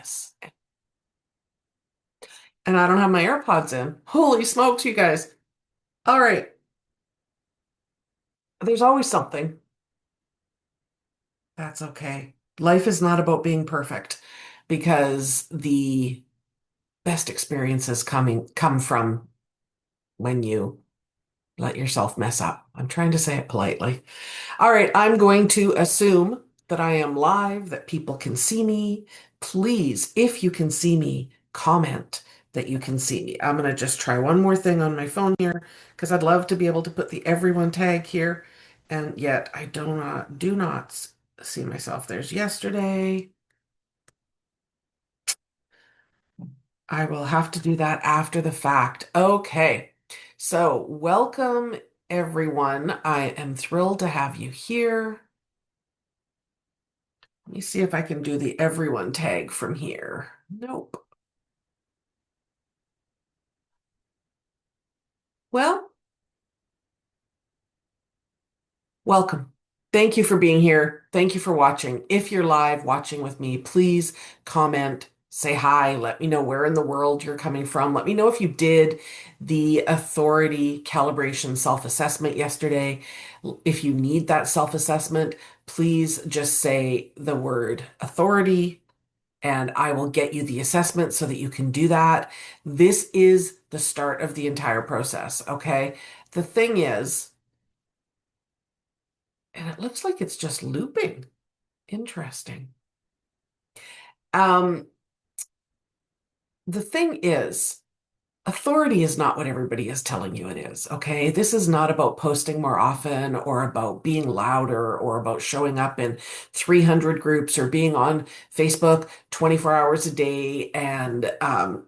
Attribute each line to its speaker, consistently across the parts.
Speaker 1: Yes. And I don't have my AirPods in. Holy smokes, you guys. All right. There's always something. That's okay. Life is not about being perfect because the best experiences come from when you let yourself mess up. I'm trying to say it politely. All right, I'm going to assume that I am live, that people can see me. Please, if you can see me, comment that you can see me. I'm going to just try one more thing on my phone here because I'd love to be able to put the everyone tag here. And yet I do not see myself. There's yesterday. I will have to do that after the fact. Okay. So, welcome everyone. I am thrilled to have you here. Let me see if I can do the everyone tag from here. Nope. Well, welcome. Thank you for being here. Thank you for watching. If you're live watching with me, please comment, say hi, let me know where in the world you're coming from. Let me know if you did the authority calibration self-assessment yesterday. If you need that self-assessment, please just say the word authority and I will get you the assessment so that you can do that. This is the start of the entire process, okay? The thing is, and it looks like it's just looping. Interesting. Um, the thing is, authority is not what everybody is telling you it is, okay? This is not about posting more often or about being louder or about showing up in 300 groups or being on Facebook 24 hours a day and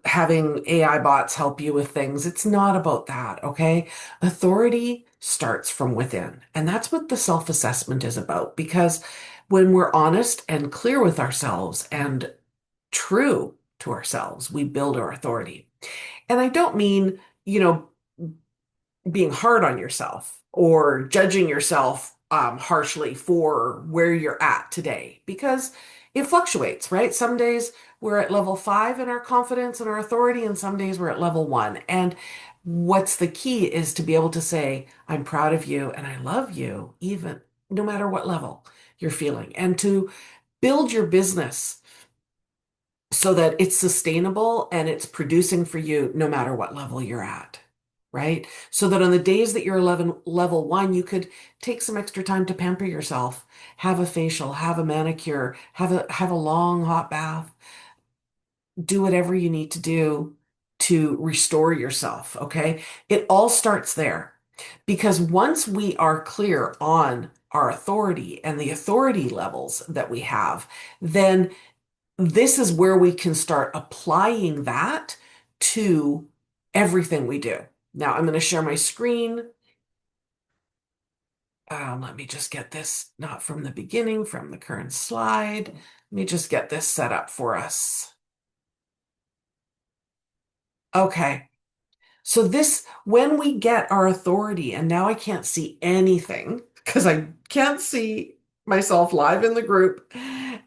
Speaker 1: having AI bots help you with things. It's not about that, okay? Authority starts from within. And that's what the self-assessment is about because when we're honest and clear with ourselves and true to ourselves, we build our authority. And I don't mean, being hard on yourself or judging yourself harshly for where you're at today because it fluctuates, right? Some days we're at level 5 in our confidence and our authority, and some days we're at level 1. And what's the key is to be able to say, I'm proud of you and I love you, even no matter what level you're feeling, and to build your business so that it's sustainable and it's producing for you no matter what level you're at, right? So that on the days that you're 11, level 1, you could take some extra time to pamper yourself, have a facial, have a manicure, have a long hot bath, do whatever you need to do to restore yourself, okay? It all starts there. Because once we are clear on our authority and the authority levels that we have, then this is where we can start applying that to everything we do. Now I'm going to share my screen. Let me just get this, not from the beginning, from the current slide. Let me just get this set up for us. Okay. So this, when we get our authority, and now I can't see anything because I can't see myself live in the group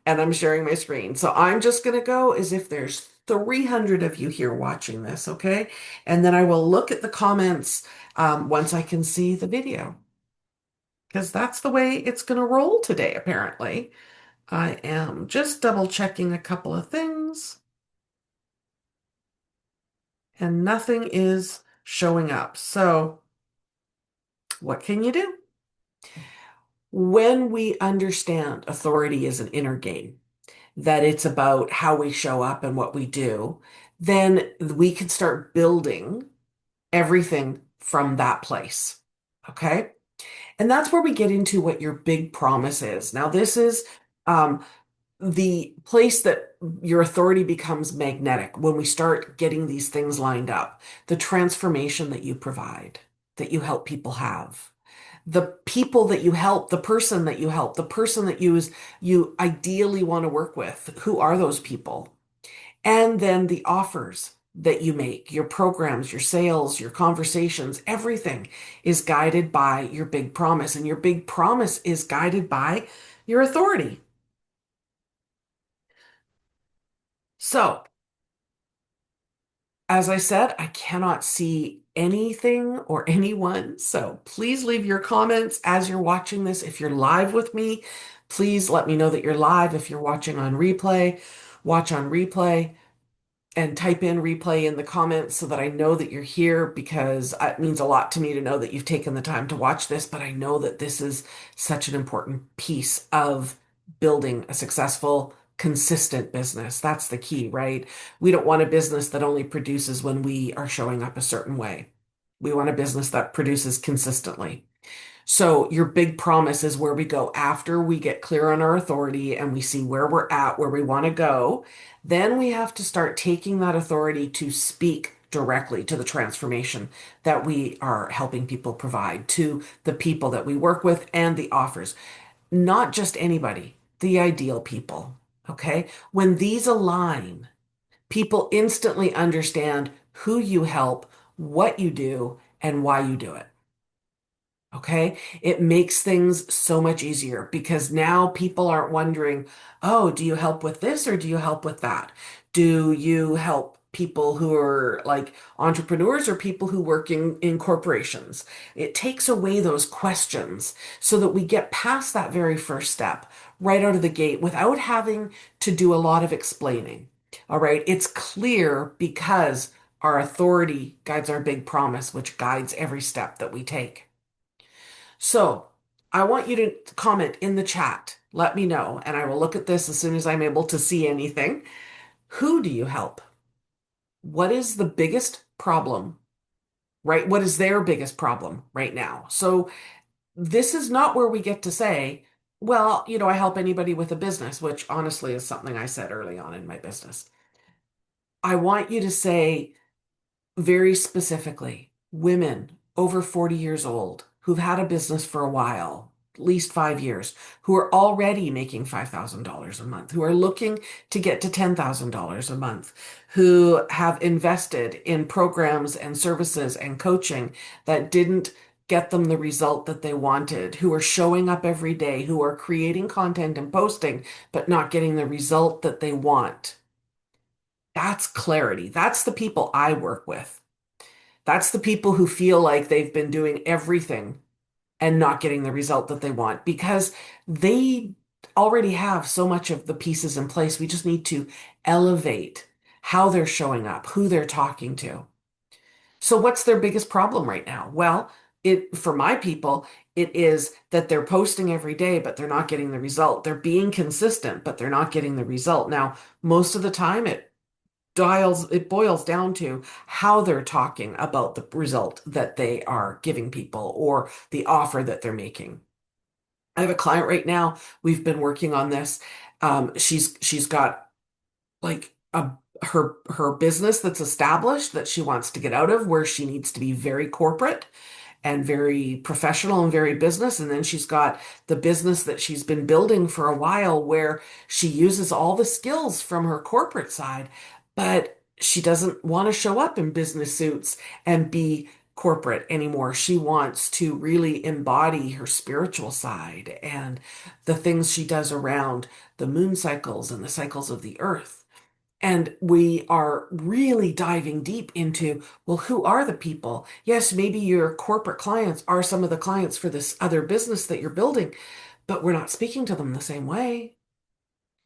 Speaker 1: and I'm sharing my screen. So I'm just going to go as if there's 300 of you here watching this, okay? And then I will look at the comments once I can see the video because that's the way it's going to roll today, apparently. I am just double checking a couple of things and nothing is showing up. So what can you do? When we understand authority is an inner game, that it's about how we show up and what we do, then we can start building everything from that place. Okay. And that's where we get into what your big promise is. Now, this is um, the place that your authority becomes magnetic when we start getting these things lined up, the transformation that you provide, that you help people have, the people that you help, the person that you help, the person that you ideally want to work with. Who are those people? And then the offers that you make, your programs, your sales, your conversations, everything is guided by your big promise. And your big promise is guided by your authority. So, as I said, I cannot see anything or anyone. So please leave your comments as you're watching this. If you're live with me, please let me know that you're live. If you're watching on replay, watch on replay and type in replay in the comments so that I know that you're here because it means a lot to me to know that you've taken the time to watch this. But I know that this is such an important piece of building a successful, consistent business. That's the key, right? We don't want a business that only produces when we are showing up a certain way. We want a business that produces consistently. So your big promise is where we go after we get clear on our authority and we see where we're at, where we want to go. Then we have to start taking that authority to speak directly to the transformation that we are helping people provide to the people that we work with and the offers. Not just anybody, the ideal people. Okay. When these align, people instantly understand who you help, what you do, and why you do it. Okay. It makes things so much easier because now people aren't wondering, oh, do you help with this or do you help with that? Do you help people who are like entrepreneurs or people who work in corporations? It takes away those questions so that we get past that very first step right out of the gate without having to do a lot of explaining. All right. It's clear because our authority guides our big promise, which guides every step that we take. So I want you to comment in the chat. Let me know, and I will look at this as soon as I'm able to see anything. Who do you help? What is the biggest problem, right? What is their biggest problem right now? So this is not where we get to say, well, I help anybody with a business, which honestly is something I said early on in my business. I want you to say, very specifically, women over 40 years old who've had a business for a while, at least 5 years, who are already making $5,000 a month, who are looking to get to $10,000 a month, who have invested in programs and services and coaching that didn't get them the result that they wanted, who are showing up every day, who are creating content and posting, but not getting the result that they want. That's clarity. That's the people I work with. That's the people who feel like they've been doing everything and not getting the result that they want because they already have so much of the pieces in place. We just need to elevate how they're showing up, who they're talking to. So what's their biggest problem right now? Well, for my people, it is that they're posting every day, but they're not getting the result. They're being consistent, but they're not getting the result. Now, most of the time it boils down to how they're talking about the result that they are giving people or the offer that they're making. I have a client right now. We've been working on this. She's got like her business that's established that she wants to get out of where she needs to be very corporate and very professional and very business. And then she's got the business that she's been building for a while where she uses all the skills from her corporate side, but she doesn't want to show up in business suits and be corporate anymore. She wants to really embody her spiritual side and the things she does around the moon cycles and the cycles of the earth. And we are really diving deep into, well, who are the people? Yes, maybe your corporate clients are some of the clients for this other business that you're building, but we're not speaking to them the same way.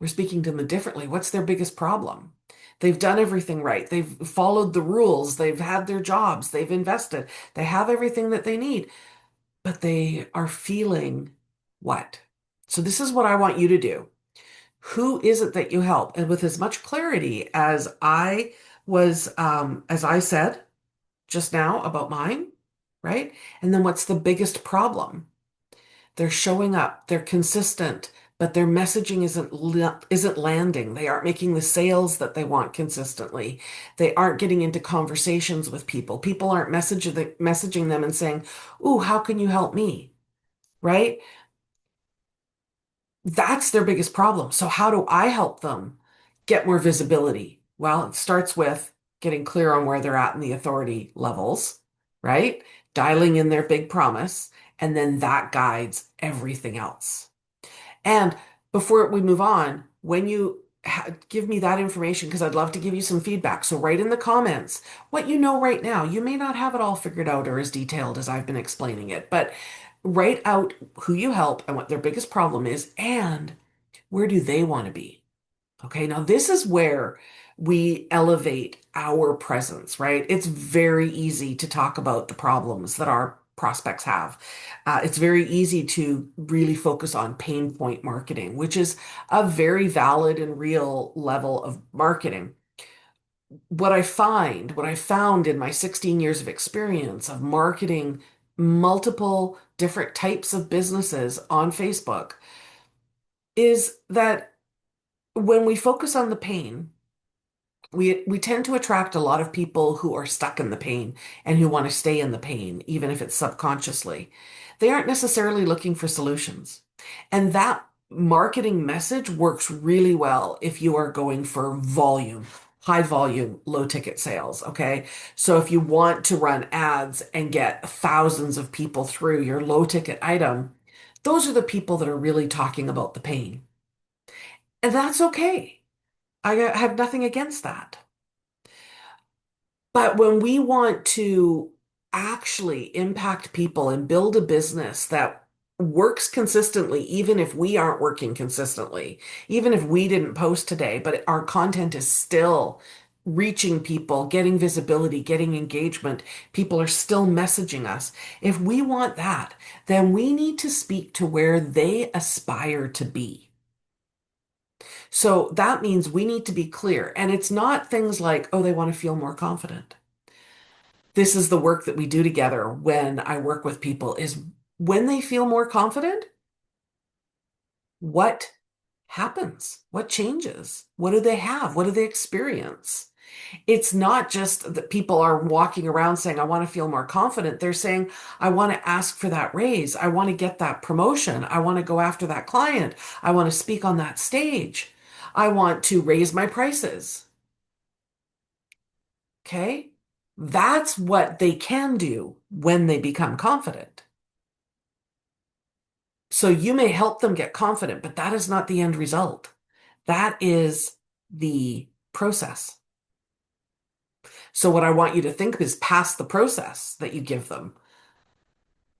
Speaker 1: We're speaking to them differently. What's their biggest problem? They've done everything right. They've followed the rules. They've had their jobs. They've invested. They have everything that they need, but they are feeling what? So this is what I want you to do. Who is it that you help? And with as much clarity as as I said just now about mine, right? And then what's the biggest problem? They're showing up, they're consistent, but their messaging isn't landing. They aren't making the sales that they want consistently. They aren't getting into conversations with people. People aren't messaging them and saying, "Ooh, how can you help me?" Right? That's their biggest problem. So how do I help them get more visibility? Well, it starts with getting clear on where they're at in the authority levels, right? Dialing in their big promise, and then that guides everything else. And before we move on, when you give me that information because I'd love to give you some feedback. So write in the comments what you know right now. You may not have it all figured out or as detailed as I've been explaining it, but write out who you help and what their biggest problem is and where do they want to be. Okay, now this is where we elevate our presence, right? It's very easy to talk about the problems that our prospects have. It's very easy to really focus on pain point marketing, which is a very valid and real level of marketing. What I found in my 16 years of experience of marketing multiple different types of businesses on Facebook is that when we focus on the pain, we tend to attract a lot of people who are stuck in the pain and who want to stay in the pain, even if it's subconsciously. They aren't necessarily looking for solutions. And that marketing message works really well if you are going for volume, high volume, low ticket sales. Okay. So if you want to run ads and get thousands of people through your low ticket item, those are the people that are really talking about the pain. And that's okay. I have nothing against that. But when we want to actually impact people and build a business that works consistently, even if we aren't working consistently, even if we didn't post today, but our content is still reaching people, getting visibility, getting engagement, people are still messaging us. If we want that, then we need to speak to where they aspire to be. So that means we need to be clear. And it's not things like, oh, they want to feel more confident. This is the work that we do together when I work with people is when they feel more confident, what happens? What changes? What do they have? What do they experience? It's not just that people are walking around saying, I want to feel more confident. They're saying, I want to ask for that raise. I want to get that promotion. I want to go after that client. I want to speak on that stage. I want to raise my prices. Okay. That's what they can do when they become confident. So you may help them get confident, but that is not the end result. That is the process. So what I want you to think is past the process that you give them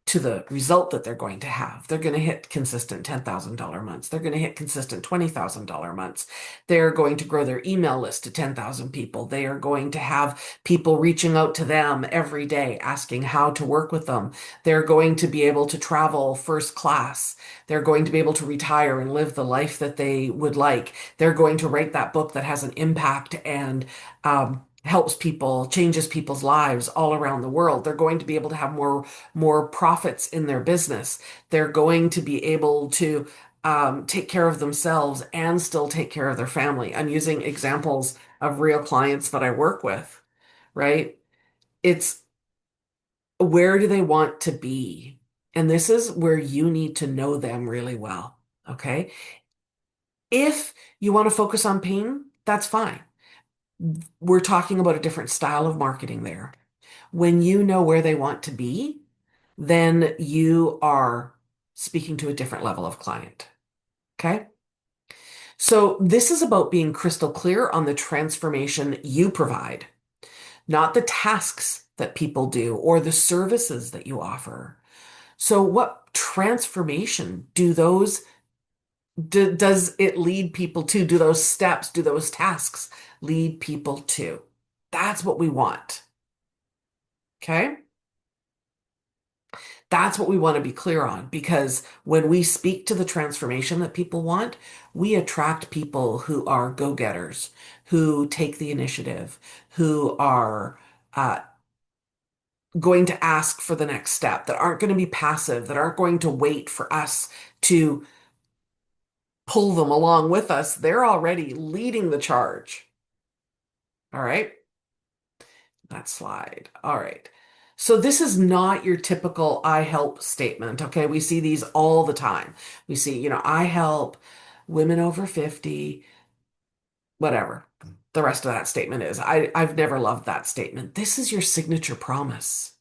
Speaker 1: to the result that they're going to have. They're going to hit consistent $10,000 months. They're going to hit consistent $20,000 months. They're going to grow their email list to 10,000 people. They are going to have people reaching out to them every day, asking how to work with them. They're going to be able to travel first class. They're going to be able to retire and live the life that they would like. They're going to write that book that has an impact and helps people, changes people's lives all around the world. They're going to be able to have more profits in their business. They're going to be able to take care of themselves and still take care of their family. I'm using examples of real clients that I work with, right? It's where do they want to be? And this is where you need to know them really well, okay? If you want to focus on pain, that's fine. We're talking about a different style of marketing there. When you know where they want to be, then you are speaking to a different level of client. Okay. So this is about being crystal clear on the transformation you provide, not the tasks that people do or the services that you offer. So what transformation does it lead people to? Do those steps, do those tasks lead people to? That's what we want. Okay. That's what we want to be clear on because when we speak to the transformation that people want, we attract people who are go-getters, who take the initiative, who are uh, going to ask for the next step, that aren't going to be passive, that aren't going to wait for us to pull them along with us. They're already leading the charge. All right. That slide. All right. So this is not your typical I help statement. Okay. We see these all the time. We see, I help women over 50, whatever the rest of that statement is. I've never loved that statement. This is your signature promise.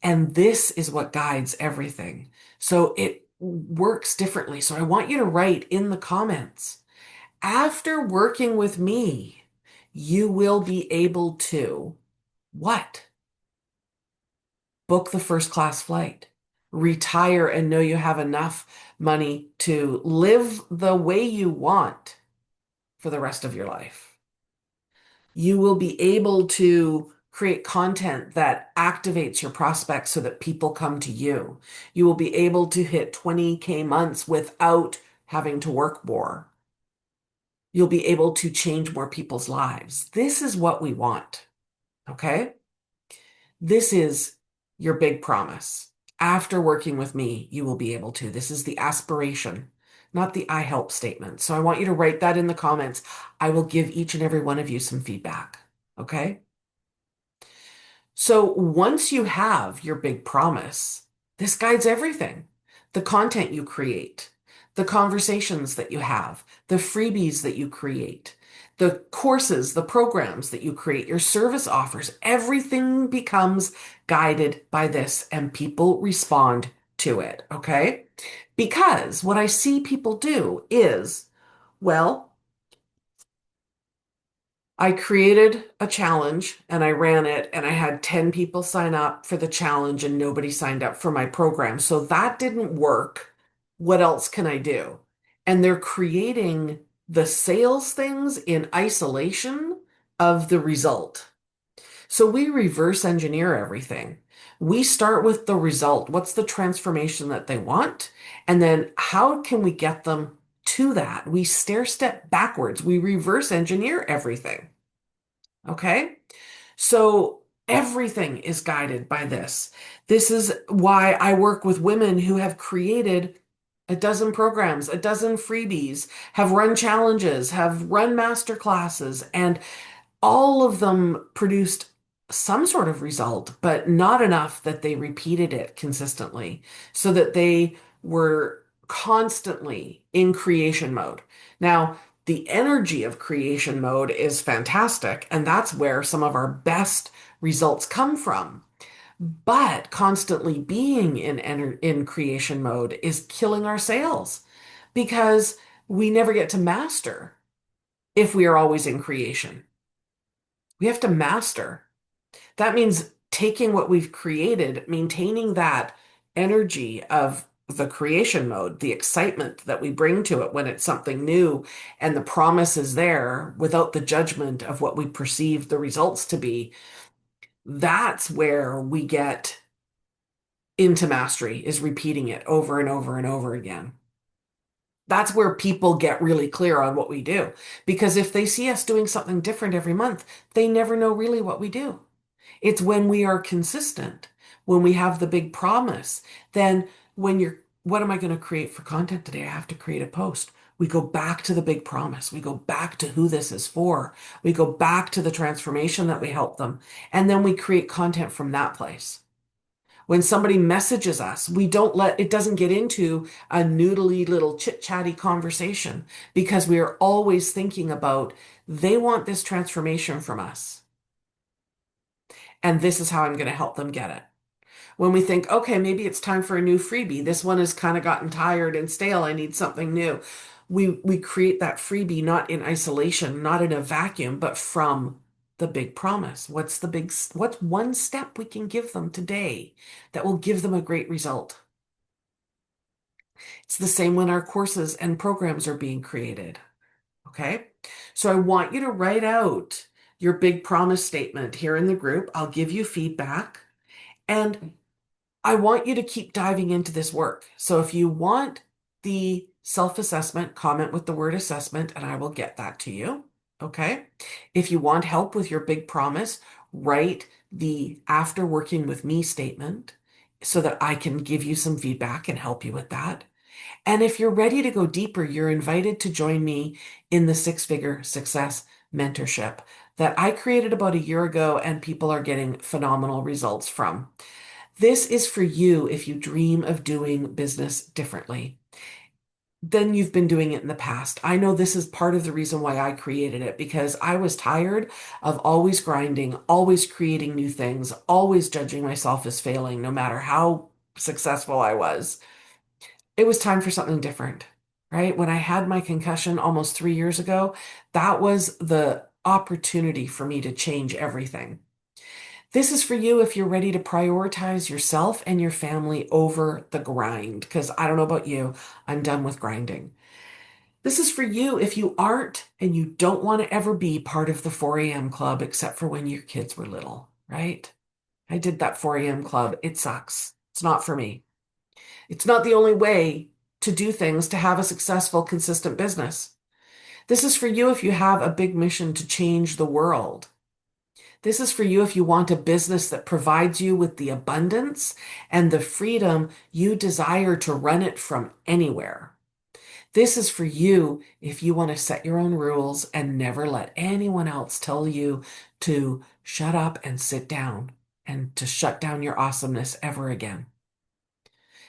Speaker 1: And this is what guides everything. So it works differently. So I want you to write in the comments After working with me, you will be able to what? Book the first class flight, retire and know you have enough money to live the way you want for the rest of your life. You will be able to create content that activates your prospects so that people come to you. You will be able to hit 20K months without having to work more. You'll be able to change more people's lives. This is what we want. Okay? This is your big promise. After working with me, you will be able to. This is the aspiration, not the I help statement. So I want you to write that in the comments. I will give each and every one of you some feedback. Okay? So once you have your big promise, this guides everything. The content you create, the conversations that you have, the freebies that you create, the courses, the programs that you create, your service offers, everything becomes guided by this and people respond to it. Okay? Because what I see people do is, well, I created a challenge and I ran it and I had 10 people sign up for the challenge and nobody signed up for my program. So that didn't work. What else can I do? And they're creating the sales things in isolation of the result. So we reverse engineer everything. We start with the result. What's the transformation that they want? And then how can we get them to that? We stair step backwards. We reverse engineer everything. Okay? So everything is guided by this. This is why I work with women who have created a dozen programs, a dozen freebies, have run challenges, have run master classes, and all of them produced some sort of result, but not enough that they repeated it consistently so that they were constantly in creation mode. Now, the energy of creation mode is fantastic, and that's where some of our best results come from. But constantly being in creation mode is killing our sales because we never get to master if we are always in creation. We have to master. That means taking what we've created, maintaining that energy of the creation mode, the excitement that we bring to it when it's something new, and the promise is there without the judgment of what we perceive the results to be. That's where we get into mastery, is repeating it over and over and over again. That's where people get really clear on what we do. Because if they see us doing something different every month, they never know really what we do. It's when we are consistent, when we have the big promise, then when you're, what am I going to create for content today? I have to create a post. We go back to the big promise. We go back to who this is for. We go back to the transformation that we help them. And then we create content from that place. When somebody messages us, we don't let it doesn't get into a noodly little chit-chatty conversation because we are always thinking about they want this transformation from us. And this is how I'm going to help them get it. When we think, okay, maybe it's time for a new freebie. This one has kind of gotten tired and stale. I need something new. We create that freebie not in isolation, not in a vacuum, but from the big promise. What's one step we can give them today that will give them a great result? It's the same when our courses and programs are being created. Okay. So I want you to write out your big promise statement here in the group. I'll give you feedback. And I want you to keep diving into this work. So if you want the self-assessment, comment with the word assessment, and I will get that to you. Okay. If you want help with your big promise, write the after working with me statement so that I can give you some feedback and help you with that. And if you're ready to go deeper, you're invited to join me in the six-figure success mentorship that I created about a year ago and people are getting phenomenal results from. This is for you if you dream of doing business differently than you've been doing it in the past. I know this is part of the reason why I created it because I was tired of always grinding, always creating new things, always judging myself as failing, no matter how successful I was. It was time for something different, right? When I had my concussion almost 3 years ago, that was the opportunity for me to change everything. This is for you if you're ready to prioritize yourself and your family over the grind, because I don't know about you, I'm done with grinding. This is for you if you aren't and you don't want to ever be part of the 4 a.m. club except for when your kids were little, right? I did that 4 a.m. club. It sucks. It's not for me. It's not the only way to do things to have a successful, consistent business. This is for you if you have a big mission to change the world. This is for you if you want a business that provides you with the abundance and the freedom you desire to run it from anywhere. This is for you if you want to set your own rules and never let anyone else tell you to shut up and sit down and to shut down your awesomeness ever again.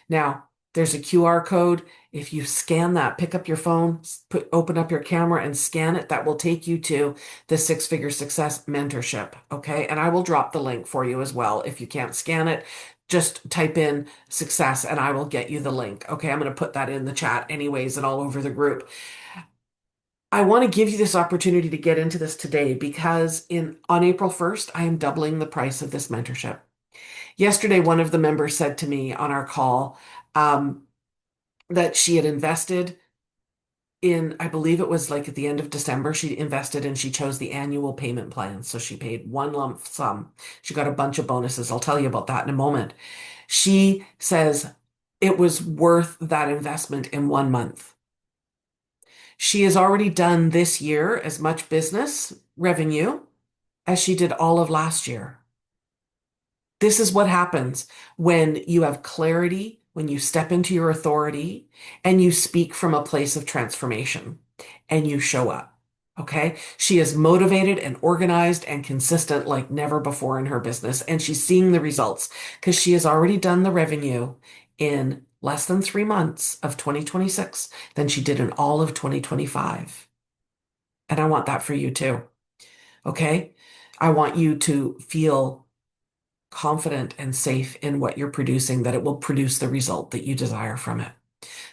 Speaker 1: Now, there's a QR code. If you scan that, pick up your phone, open up your camera and scan it, that will take you to the Six Figure Success Mentorship. Okay. And I will drop the link for you as well. If you can't scan it, just type in success and I will get you the link. Okay. I'm going to put that in the chat anyways and all over the group. I want to give you this opportunity to get into this today because on April 1st, I am doubling the price of this mentorship. Yesterday, one of the members said to me on our call um, that she had invested in, I believe it was like at the end of December, she invested and she chose the annual payment plan. So she paid one lump sum. She got a bunch of bonuses. I'll tell you about that in a moment. She says it was worth that investment in 1 month. She has already done this year as much business revenue as she did all of last year. This is what happens when you have clarity, when you step into your authority and you speak from a place of transformation and you show up. Okay. She is motivated and organized and consistent like never before in her business. And she's seeing the results because she has already done the revenue in less than 3 months of 2026 than she did in all of 2025. And I want that for you too. Okay. I want you to feel confident and safe in what you're producing, that it will produce the result that you desire from it.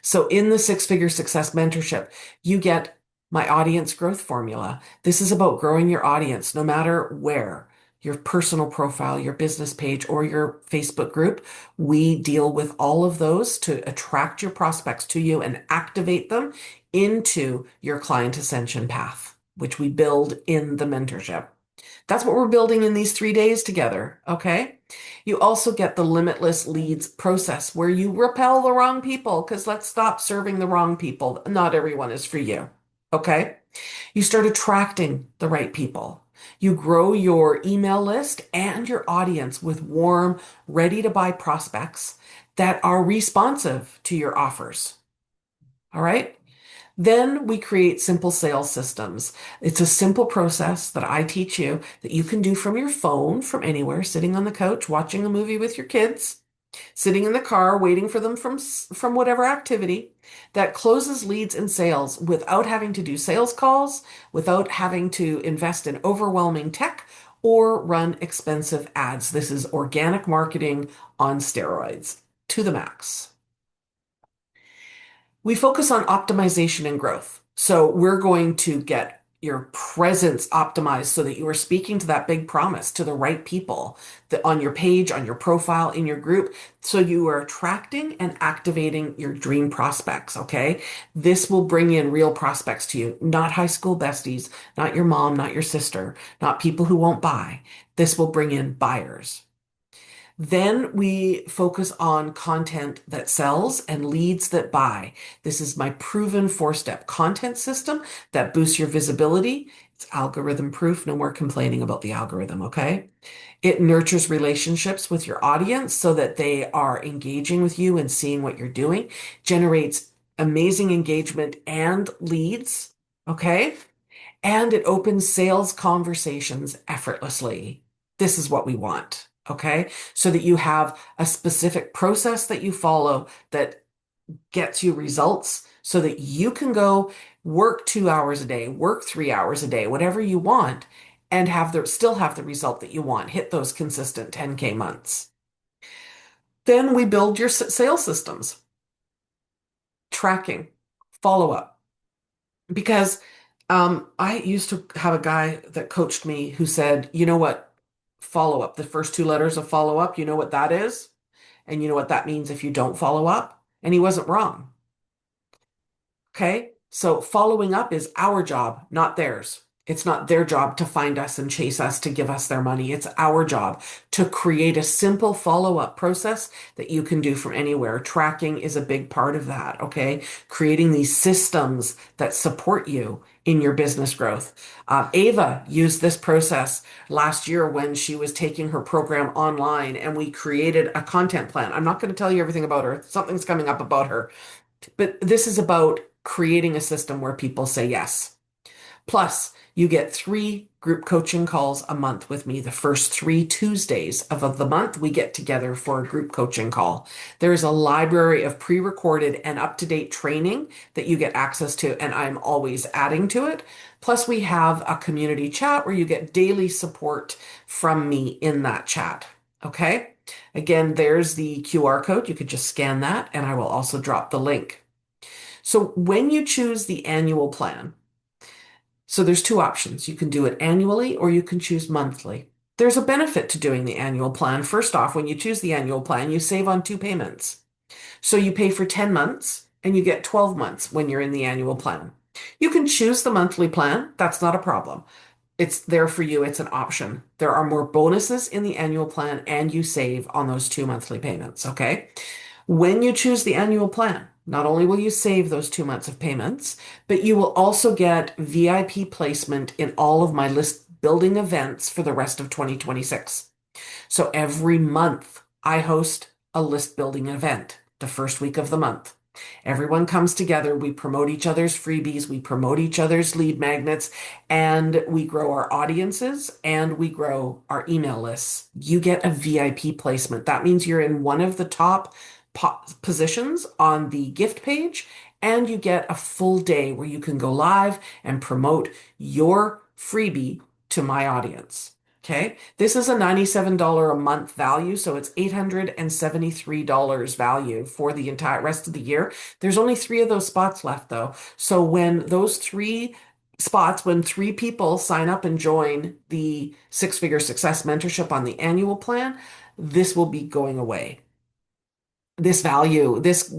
Speaker 1: So in the Six Figure Success Mentorship, you get my audience growth formula. This is about growing your audience no matter where, your personal profile, your business page, or your Facebook group. We deal with all of those to attract your prospects to you and activate them into your client ascension path, which we build in the mentorship. That's what we're building in these 3 days together. Okay. You also get the limitless leads process where you repel the wrong people because let's stop serving the wrong people. Not everyone is for you. Okay. You start attracting the right people. You grow your email list and your audience with warm, ready to buy prospects that are responsive to your offers. All right. Then we create simple sales systems. It's a simple process that I teach you that you can do from your phone, from anywhere, sitting on the couch, watching a movie with your kids, sitting in the car, waiting for them from whatever activity that closes leads and sales without having to do sales calls, without having to invest in overwhelming tech or run expensive ads. This is organic marketing on steroids to the max. We focus on optimization and growth. So we're going to get your presence optimized so that you are speaking to that big promise to the right people that on your page, on your profile, in your group. So you are attracting and activating your dream prospects. Okay. This will bring in real prospects to you, not high school besties, not your mom, not your sister, not people who won't buy. This will bring in buyers. Then we focus on content that sells and leads that buy. This is my proven 4-step content system that boosts your visibility. It's algorithm proof. No more complaining about the algorithm, okay? It nurtures relationships with your audience so that they are engaging with you and seeing what you're doing, generates amazing engagement and leads, okay? And it opens sales conversations effortlessly. This is what we want. Okay. So that you have a specific process that you follow that gets you results so that you can go work 2 hours a day, work 3 hours a day, whatever you want, and still have the result that you want. Hit those consistent 10K months. Then we build your sales systems, tracking, follow up. Because I used to have a guy that coached me who said, you know what, follow up, the first two letters of follow up, you know what that is? And you know what that means if you don't follow up? And he wasn't wrong. Okay. So following up is our job, not theirs. It's not their job to find us and chase us to give us their money. It's our job to create a simple follow-up process that you can do from anywhere. Tracking is a big part of that. Okay. Creating these systems that support you in your business growth. Ava used this process last year when she was taking her program online, and we created a content plan. I'm not going to tell you everything about her. Something's coming up about her. But this is about creating a system where people say yes. Plus, you get 3 group coaching calls a month with me. The first 3 Tuesdays of the month, we get together for a group coaching call. There's a library of pre-recorded and up-to-date training that you get access to, and I'm always adding to it. Plus, we have a community chat where you get daily support from me in that chat. Okay? Again, there's the QR code. You could just scan that, and I will also drop the link. So when you choose the annual plan, so there's 2 options. You can do it annually or you can choose monthly. There's a benefit to doing the annual plan. First off, when you choose the annual plan, you save on 2 payments. So you pay for 10 months and you get 12 months when you're in the annual plan. You can choose the monthly plan. That's not a problem. It's there for you. It's an option. There are more bonuses in the annual plan and you save on those 2 monthly payments. Okay. When you choose the annual plan, not only will you save those 2 months of payments, but you will also get VIP placement in all of my list building events for the rest of 2026. So every month I host a list building event the first week of the month. Everyone comes together. We promote each other's freebies. We promote each other's lead magnets, and we grow our audiences and we grow our email lists. You get a VIP placement. That means you're in one of the top positions on the gift page, and you get a full day where you can go live and promote your freebie to my audience. Okay, this is a $97 a month value, so it's $873 value for the entire rest of the year. There's only 3 of those spots left, though. So when those 3 spots, when 3 people sign up and join the Six-Figure Success Mentorship on the annual plan, this will be going away. This value, this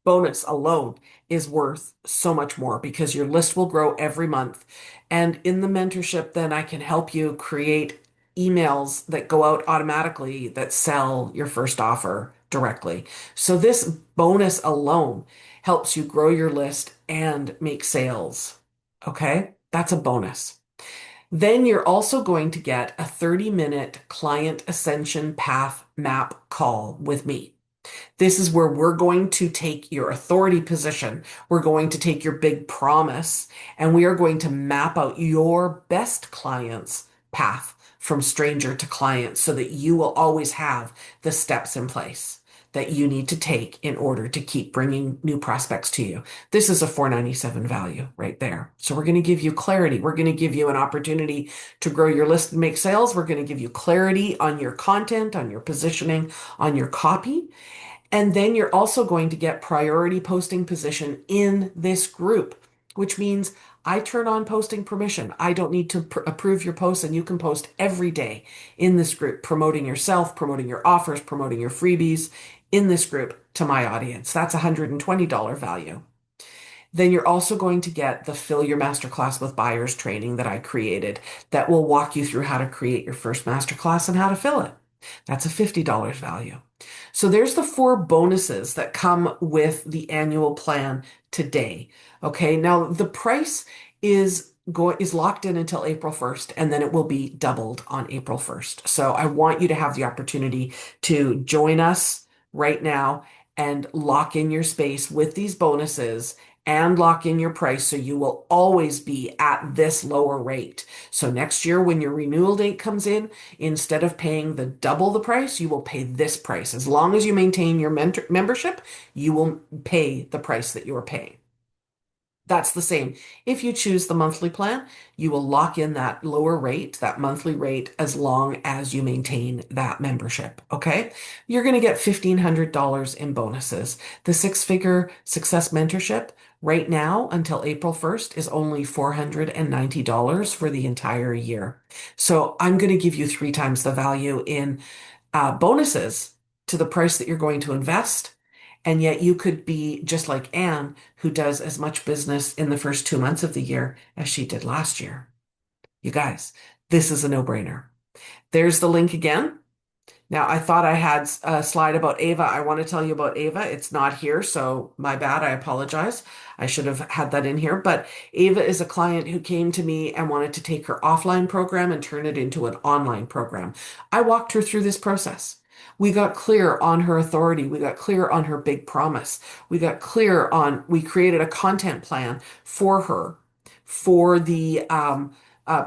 Speaker 1: bonus alone is worth so much more because your list will grow every month. And in the mentorship, then I can help you create emails that go out automatically that sell your first offer directly. So this bonus alone helps you grow your list and make sales. Okay? That's a bonus. Then you're also going to get a 30-minute client ascension path map call with me. This is where we're going to take your authority position. We're going to take your big promise, and we are going to map out your best client's path from stranger to client so that you will always have the steps in place that you need to take in order to keep bringing new prospects to you. This is a $497 value right there. So we're going to give you clarity. We're going to give you an opportunity to grow your list and make sales. We're going to give you clarity on your content, on your positioning, on your copy. And then you're also going to get priority posting position in this group, which means I turn on posting permission. I don't need to approve your posts, and you can post every day in this group, promoting yourself, promoting your offers, promoting your freebies in this group to my audience. That's a $120 value. Then you're also going to get the Fill Your Masterclass with Buyers training that I created that will walk you through how to create your first masterclass and how to fill it. That's a $50 value. So there's the 4 bonuses that come with the annual plan today. Okay, now the price is locked in until April 1st, and then it will be doubled on April 1st. So I want you to have the opportunity to join us right now and lock in your space with these bonuses and lock in your price so you will always be at this lower rate. So next year, when your renewal date comes in, instead of paying the double the price, you will pay this price. As long as you maintain your membership, you will pay the price that you are paying. That's the same. If you choose the monthly plan, you will lock in that lower rate, that monthly rate, as long as you maintain that membership. Okay. You're going to get $1,500 in bonuses. The six-figure success mentorship right now until April 1st is only $490 for the entire year. So I'm going to give you three times the value in bonuses to the price that you're going to invest. And yet you could be just like Anne, who does as much business in the first 2 months of the year as she did last year. You guys, this is a no-brainer. There's the link again. Now, I thought I had a slide about Ava. I want to tell you about Ava. It's not here, so my bad. I apologize. I should have had that in here. But Ava is a client who came to me and wanted to take her offline program and turn it into an online program. I walked her through this process. We got clear on her authority. We got clear on her big promise. We created a content plan for her for the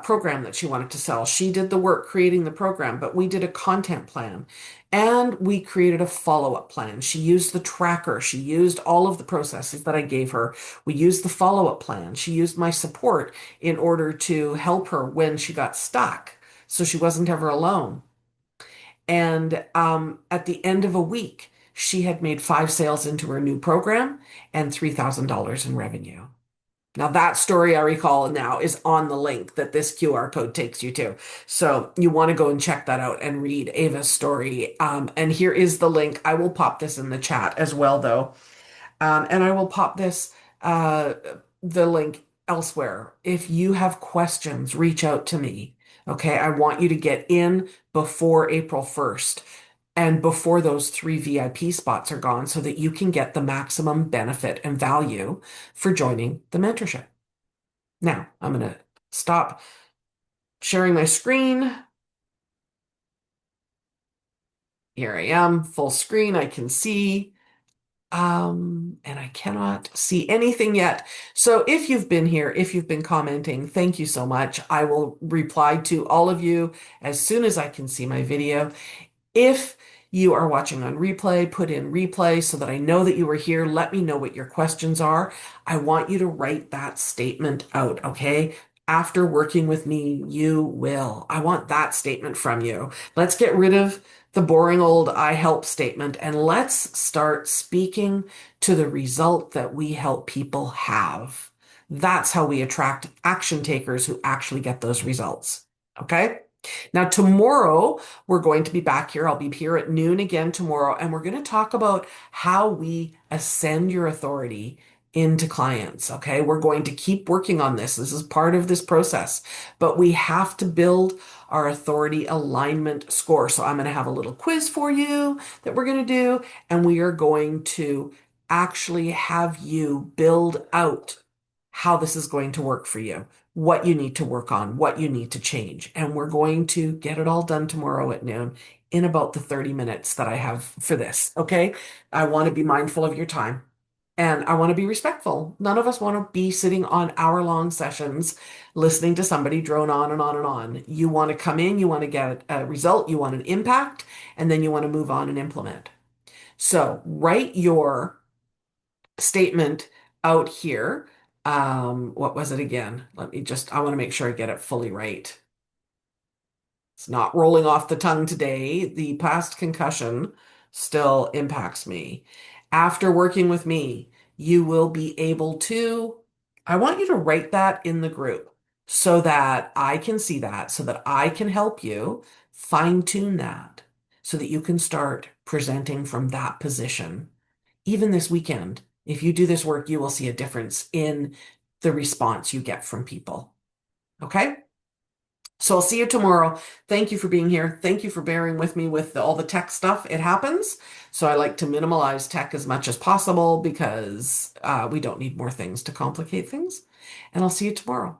Speaker 1: program that she wanted to sell. She did the work creating the program, but we did a content plan and we created a follow-up plan. She used the tracker. She used all of the processes that I gave her. We used the follow-up plan. She used my support in order to help her when she got stuck, so she wasn't ever alone. And at the end of a week, she had made 5 sales into her new program and $3,000 in revenue. Now that story I recall now is on the link that this QR code takes you to. So you want to go and check that out and read Ava's story. And here is the link. I will pop this in the chat as well, though. And I will pop uh, the link elsewhere. If you have questions, reach out to me. Okay, I want you to get in before April 1st and before those 3 VIP spots are gone so that you can get the maximum benefit and value for joining the mentorship. Now, I'm going to stop sharing my screen. Here I am, full screen. I can see. And I cannot see anything yet. So if you've been here, if you've been commenting, thank you so much. I will reply to all of you as soon as I can see my video. If you are watching on replay, put in replay so that I know that you were here. Let me know what your questions are. I want you to write that statement out, okay? After working with me, you will. I want that statement from you. Let's get rid of the boring old I help statement and let's start speaking to the result that we help people have. That's how we attract action takers who actually get those results. Okay? Now, tomorrow, we're going to be back here. I'll be here at noon again tomorrow, and we're going to talk about how we ascend your authority into clients. Okay. We're going to keep working on this. This is part of this process, but we have to build our authority alignment score. So I'm going to have a little quiz for you that we're going to do, and we are going to actually have you build out how this is going to work for you, what you need to work on, what you need to change. And we're going to get it all done tomorrow at noon in about the 30 minutes that I have for this. Okay. I want to be mindful of your time and I want to be respectful. None of us want to be sitting on hour-long sessions listening to somebody drone on and on and on. You want to come in, you want to get a result, you want an impact, and then you want to move on and implement. So write your statement out here. What was it again? I want to make sure I get it fully right. It's not rolling off the tongue today. The past concussion still impacts me. After working with me, you will be able to, I want you to write that in the group so that I can see that, so that I can help you fine tune that, so that you can start presenting from that position. Even this weekend, if you do this work, you will see a difference in the response you get from people. Okay? So I'll see you tomorrow. Thank you for being here. Thank you for bearing with me with all the tech stuff. It happens. So I like to minimalize tech as much as possible because we don't need more things to complicate things. And I'll see you tomorrow.